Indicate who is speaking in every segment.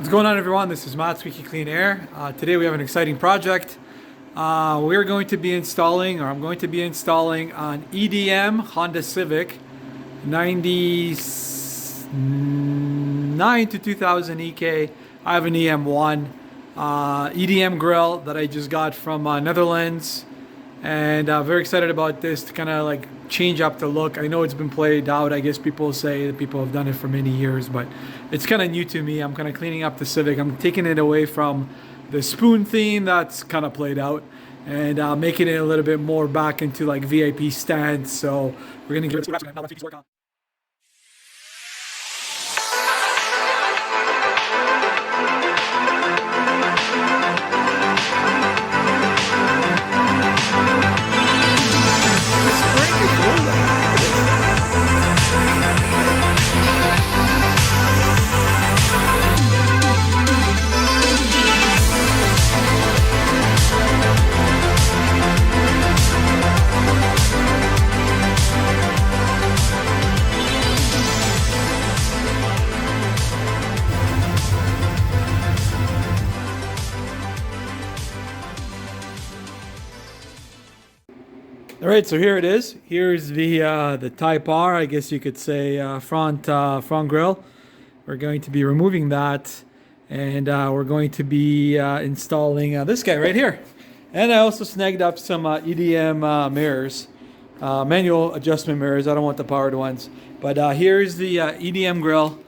Speaker 1: What's going on, everyone? This is Matt Squeaky Clean Air. Today we have an exciting project. We're going to be installing, or I'm going to be installing, an EDM Honda Civic 99 to 2000 EK. I have an EM1 EDM grill that I just got from Netherlands, and very excited about this to kind of like change up the look. I know it's been played out. I guess people say that people have done it for many years, but it's kind of new to me. I'm kind of cleaning up the Civic. I'm taking it away from the spoon theme that's kind of played out and making it a little bit more back into like VIP stance. So we're gonna give it work on. All right, so here it is. Here's the Type R, I guess you could say, front grill. We're going to be removing that, and we're going to be installing this guy right here. And I also snagged up some EDM mirrors, manual adjustment mirrors. I don't want the powered ones. But here's the EDM grill.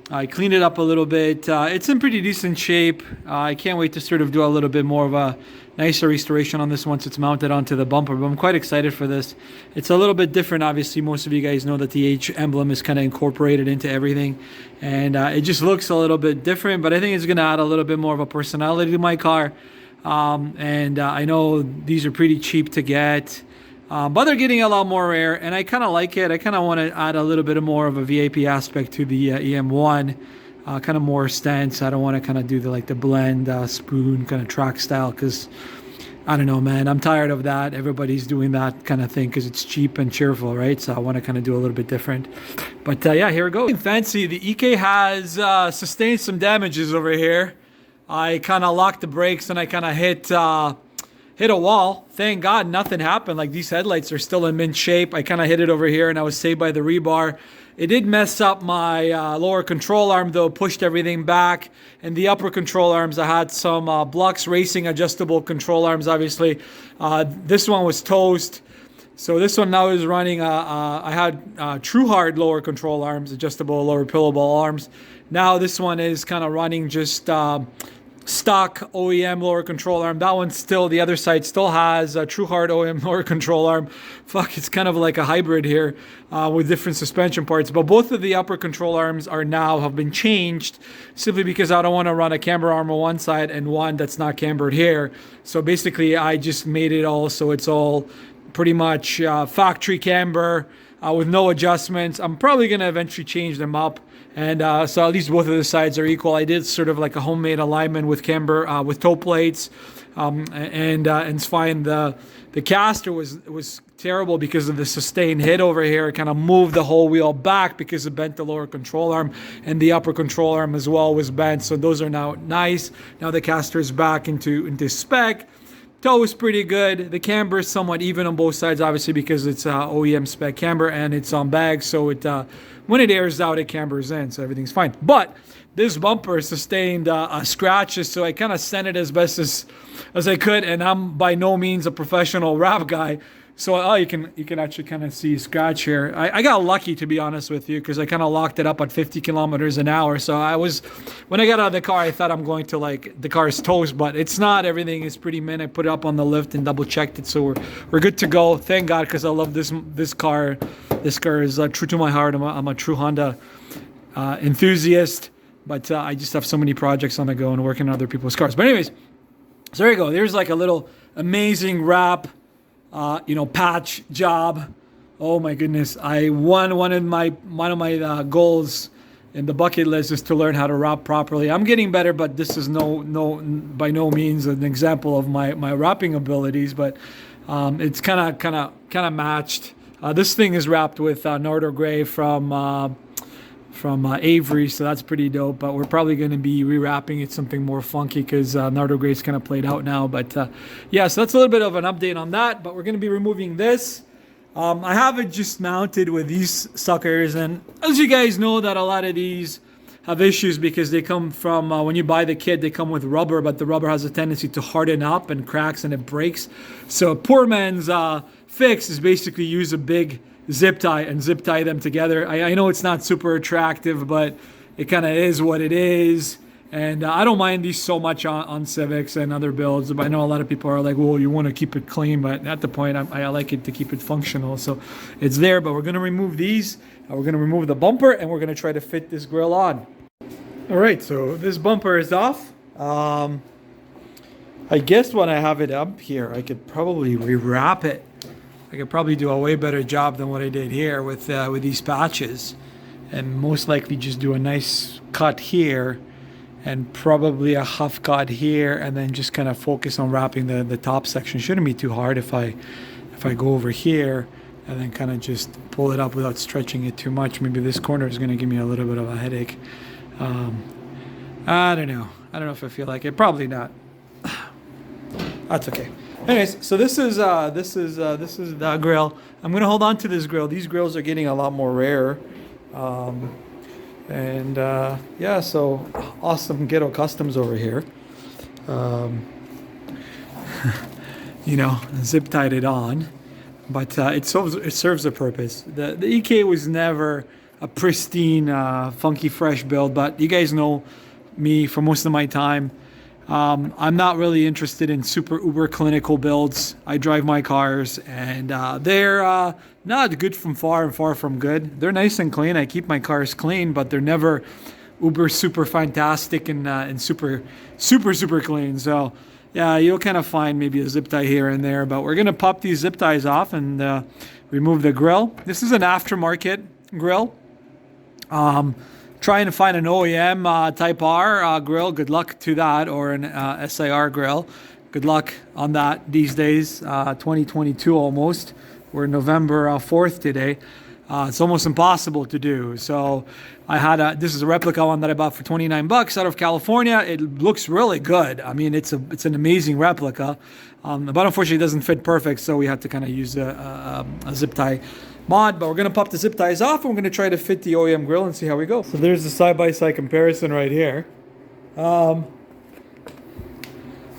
Speaker 1: I cleaned it up a little bit. It's in pretty decent shape. I can't wait to sort of do a little bit more of a nicer restoration on this once it's mounted onto the bumper, but I'm quite excited for this. It's a little bit different. Obviously, most of you guys know that the H emblem is kind of incorporated into everything, and it just looks a little bit different, but I think it's going to add a little bit more of a personality to my car. I know these are pretty cheap to get, but they're getting a lot more rare, and I kind of like it. I kind of want to add a little bit more of a VIP aspect to the EM1. Kind of more stance. I don't want to kind of do the blend spoon kind of track style, because I don't know, man, I'm tired of that. Everybody's doing that kind of thing because it's cheap and cheerful, right? So I want to kind of do a little bit different. But yeah, here we go. Fancy. The EK has sustained some damages over here. I kind of locked the brakes and I kind of hit a wall. Thank God nothing happened. Like, these headlights are still in mint shape. I kind of hit it over here and I was saved by the rebar. It did mess up my lower control arm, though, pushed everything back. And the upper control arms, I had some Blux Racing adjustable control arms, obviously. This one was toast. So this one now is running, I had True Hard lower control arms, adjustable lower pillow ball arms. Now this one is kind of running just stock OEM lower control arm. That one still, the other side still has a True Hard OEM lower control arm. Fuck, it's kind of like a hybrid here with different suspension parts. But both of the upper control arms have been changed, simply because I don't want to run a camber arm on one side and one that's not cambered here. So basically, I just made it all so it's all pretty much factory camber with no adjustments. I'm probably going to eventually change them up. And so at least both of the sides are equal. I did sort of like a homemade alignment with camber, with toe plates, and it's fine. The caster was terrible because of the sustained hit over here. It kind of moved the whole wheel back because it bent the lower control arm, and the upper control arm as well was bent. So those are now nice. Now the caster is back into spec. Toe is pretty good. The camber is somewhat even on both sides, obviously, because it's OEM spec camber and it's on bag. So it when it airs out, it cambers in, so everything's fine. But this bumper sustained scratches, so I kind of sent it as best as I could. And I'm by no means a professional wrap guy, so you can actually kind of see scratch here. I got lucky, to be honest with you, because I kind of locked it up at 50 kilometers an hour. So when I got out of the car, I thought I'm going to the car's toast, but it's not. Everything is pretty mint. I put it up on the lift and double checked it, so we're good to go. Thank God, because I love this car. This car is true to my heart. I'm a true Honda enthusiast, but I just have so many projects on the go and working on other people's cars. But anyways, so there you go. There's like a little amazing wrap. Patch job. Oh my goodness! One of my goals in the bucket list is to learn how to wrap properly. I'm getting better, but this is by no means an example of my wrapping abilities. But it's kind of matched. This thing is wrapped with Nardo Gray from from Avery, so that's pretty dope. But we're probably going to be rewrapping it something more funky because Nardo Gray's kind of played out now. But yeah, so that's a little bit of an update on that. But we're going to be removing this. I have it just mounted with these suckers, and as you guys know, that a lot of these have issues because they come from when you buy the kit, they come with rubber, but the rubber has a tendency to harden up and cracks and it breaks. So a poor man's fix is basically use a big zip tie and zip tie them together. I know it's not super attractive, but it kind of is what it is. And I don't mind these so much on Civics and other builds. But I know a lot of people are like, well, you want to keep it clean, but at the point, I like it to keep it functional. So it's there, but we're going to remove these. We're going to remove the bumper, and we're going to try to fit this grill on. All right, so this bumper is off. I guess when I have it up here, I could probably rewrap it. I could probably do a way better job than what I did here with these patches. And most likely just do a nice cut here and probably a half cut here, and then just kind of focus on wrapping the top section. Shouldn't be too hard if I go over here and then kind of just pull it up without stretching it too much. Maybe this corner is going to give me a little bit of a headache. I don't know. I don't know if I feel like it. Probably not. That's okay. Anyways, so this is the grill. I'm gonna hold on to this grill. These grills are getting a lot more rare. Yeah, so awesome Ghetto Customs over here. You know, zip tied it on, but it serves a purpose. The EK was never a pristine, funky, fresh build, but you guys know me for most of my time. I'm not really interested in super uber clinical builds. I drive my cars, and they're not good from far and far from good. They're nice and clean. I keep my cars clean, but they're never uber super fantastic and super clean. So yeah, you'll kind of find maybe a zip tie here and there, but we're gonna pop these zip ties off and remove the grill. This is an aftermarket grill. Trying to find an OEM Type R grill. Good luck to that, or an SIR grill. Good luck on that these days. 2022 almost. We're November 4th today. It's almost impossible to do. So I had this is a replica one that I bought for 29 bucks out of California. It looks really good. I mean, it's an amazing replica, but unfortunately it doesn't fit perfect. So we had to kind of use a zip tie mod, but we're going to pop the zip ties off and we're going to try to fit the OEM grill and see how we go. So there's the side-by-side comparison right here. I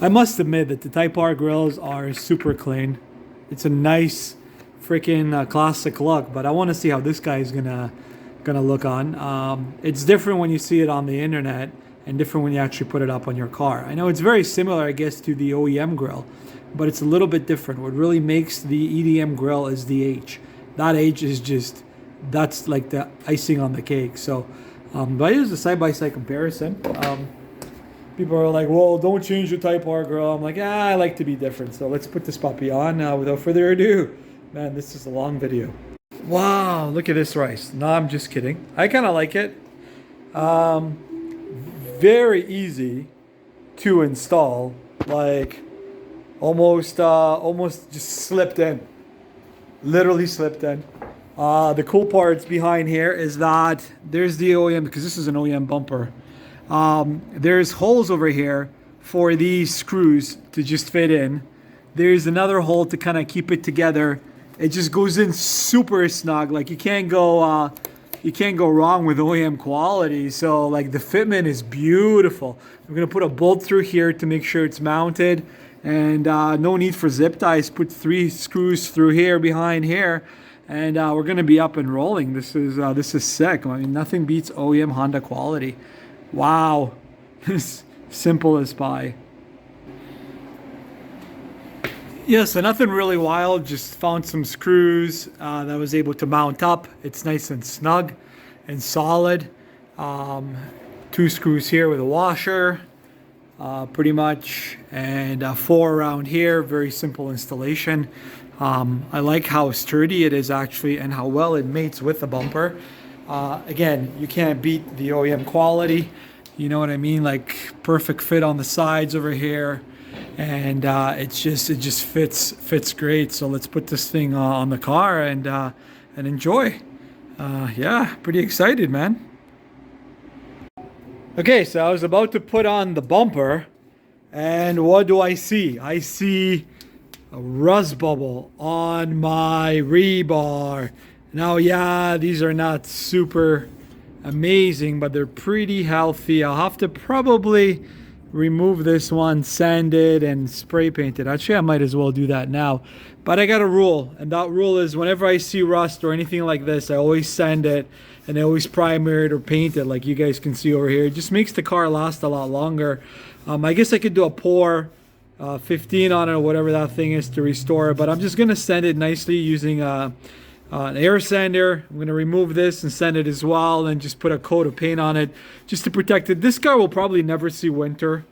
Speaker 1: must admit that the Type R grills are super clean. It's a nice freaking classic look, but I want to see how this guy is gonna look on. It's different when you see it on the internet and different when you actually put it up on your car. I know it's very similar, I guess, to the OEM grill, but it's a little bit different. What really makes the EDM grill is the H. That age is just, that's like the icing on the cake. So, but here's a side-by-side comparison. People are like, well, don't change your Type R grill. I'm like, I like to be different. So let's put this puppy on without further ado. Man, this is a long video. Wow, look at this rice. No, I'm just kidding. I kind of like it. Very easy to install. Like, almost just slipped in. Literally slipped in. The cool parts behind here is that there's the OEM, because this is an OEM bumper. There's holes over here for these screws to just fit in. There's another hole to kind of keep it together. It just goes in super snug. Like you can't go wrong with OEM quality. So like the fitment is beautiful. I'm gonna put a bolt through here to make sure it's mounted. And no need for zip ties. Put 3 screws through here, behind here, and we're gonna be up and rolling. This is sick. I mean, nothing beats OEM Honda quality. Wow, it's simple as pie. Yeah, so nothing really wild. Just found some screws that I was able to mount up. It's nice and snug and solid. 2 screws here with a washer. Pretty much, and 4 around here. Very simple installation. I like how sturdy it is actually and how well it mates with the bumper. Again, you can't beat the OEM quality, you know what I mean, like perfect fit on the sides over here, and it just fits great. So let's put this thing on the car and enjoy. Yeah, pretty excited, man. Okay, so I was about to put on the bumper, and what do I see? I see a rust bubble on my rebar. Now, yeah, these are not super amazing, but they're pretty healthy. I'll have to probably remove this one, sand it, and spray paint it. Actually, I might as well do that now. But I got a rule, and that rule is whenever I see rust or anything like this, I always sand it and I always primer it or paint it, like you guys can see over here. It just makes the car last a lot longer. I guess I could do a pour 15 on it or whatever that thing is to restore it, but I'm just gonna sand it nicely using an air sander. I'm gonna remove this and sand it as well, and just put a coat of paint on it just to protect it. This car will probably never see winter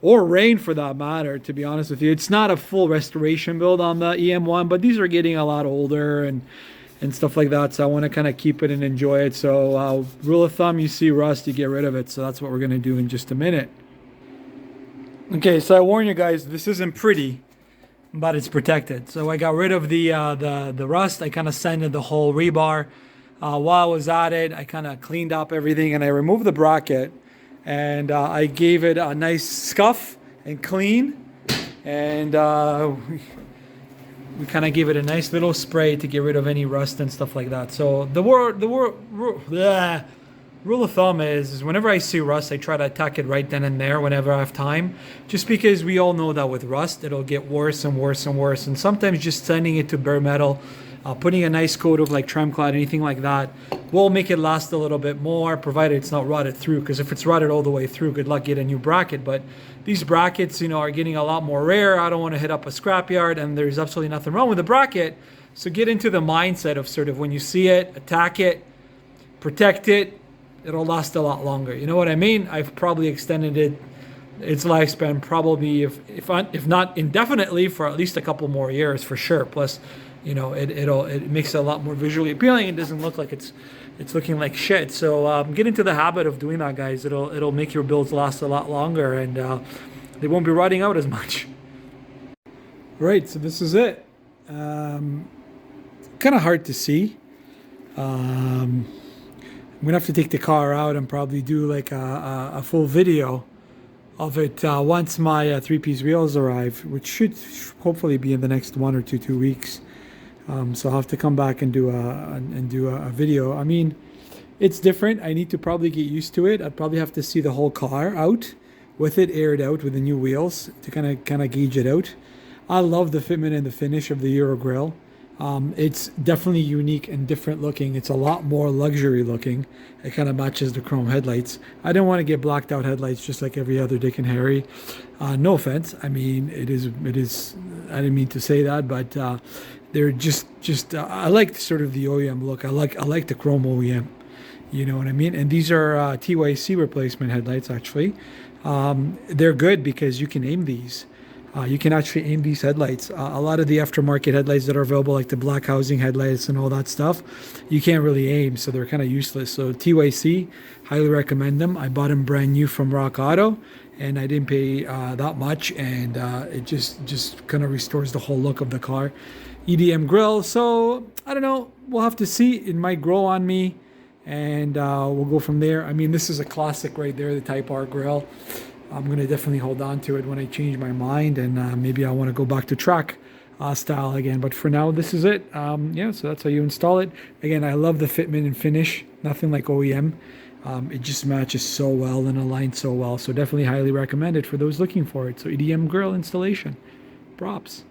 Speaker 1: or rain for that matter, to be honest with you. It's not a full restoration build on the EM1, but these are getting a lot older and stuff like that, so I want to kind of keep it and enjoy it. So rule of thumb, you see rust, you get rid of it. So that's what we're going to do in just a minute. Okay, so I warn you guys, this isn't pretty, but it's protected. So I got rid of the rust. I kind of sanded the whole rebar. While I was at it, I kind of cleaned up everything, and I removed the bracket, and I gave it a nice scuff and clean, and we kind of give it a nice little spray to get rid of any rust and stuff like that. So the rule of thumb is whenever I see rust, I try to attack it right then and there whenever I have time, just because we all know that with rust, it'll get worse and worse and worse. And sometimes just sending it to bare metal, putting a nice coat of like Tremclad, anything like that, will make it last a little bit more, provided it's not rotted through. Because if it's rotted all the way through, good luck getting a new bracket. But these brackets, you know, are getting a lot more rare. I don't want to hit up a scrapyard, and there's absolutely nothing wrong with the bracket. So get into the mindset of sort of when you see it, attack it, protect it. It'll last a lot longer. You know what I mean? I've probably extended its lifespan probably, if not indefinitely, for at least a couple more years for sure. Plus, you know, it makes it a lot more visually appealing. It doesn't look like it's looking like shit. So get into the habit of doing that, guys. It'll make your builds last a lot longer, and they won't be rotting out as much. Right. So this is it. Kind of hard to see. I'm gonna have to take the car out and probably do like a full video of it once my three-piece wheels arrive, which should hopefully be in the next 1 or 2 weeks. So I'll have to come back and do a video. I mean, it's different. I need to probably get used to it. I'd probably have to see the whole car out with it aired out with the new wheels to kind of gauge it out. I love the fitment and the finish of the Euro Grill. It's definitely unique and different looking. It's a lot more luxury looking. It kind of matches the chrome headlights. I don't want to get blacked out headlights just like every other Dick and Harry. No offense. I mean, it is. I didn't mean to say that, but they're just. I like sort of the OEM look. I like the chrome OEM. You know what I mean? And these are TYC replacement headlights. Actually, they're good because you can aim these. You can actually aim these headlights. A lot of the aftermarket headlights that are available, like the black housing headlights and all that stuff, you can't really aim, so they're kind of useless. So TYC, highly recommend them. I bought them brand new from Rock Auto, and I didn't pay that much, and it just kind of restores the whole look of the car. EDM grill, so I don't know. We'll have to see. It might grow on me, and we'll go from there. I mean, this is a classic right there, the Type R grill. I'm going to definitely hold on to it when I change my mind, and maybe I want to go back to track style again. But for now, this is it. Yeah, so that's how you install it. Again, I love the fitment and finish. Nothing like OEM. It just matches so well and aligns so well. So definitely highly recommend it for those looking for it. So EDM grill installation. Props.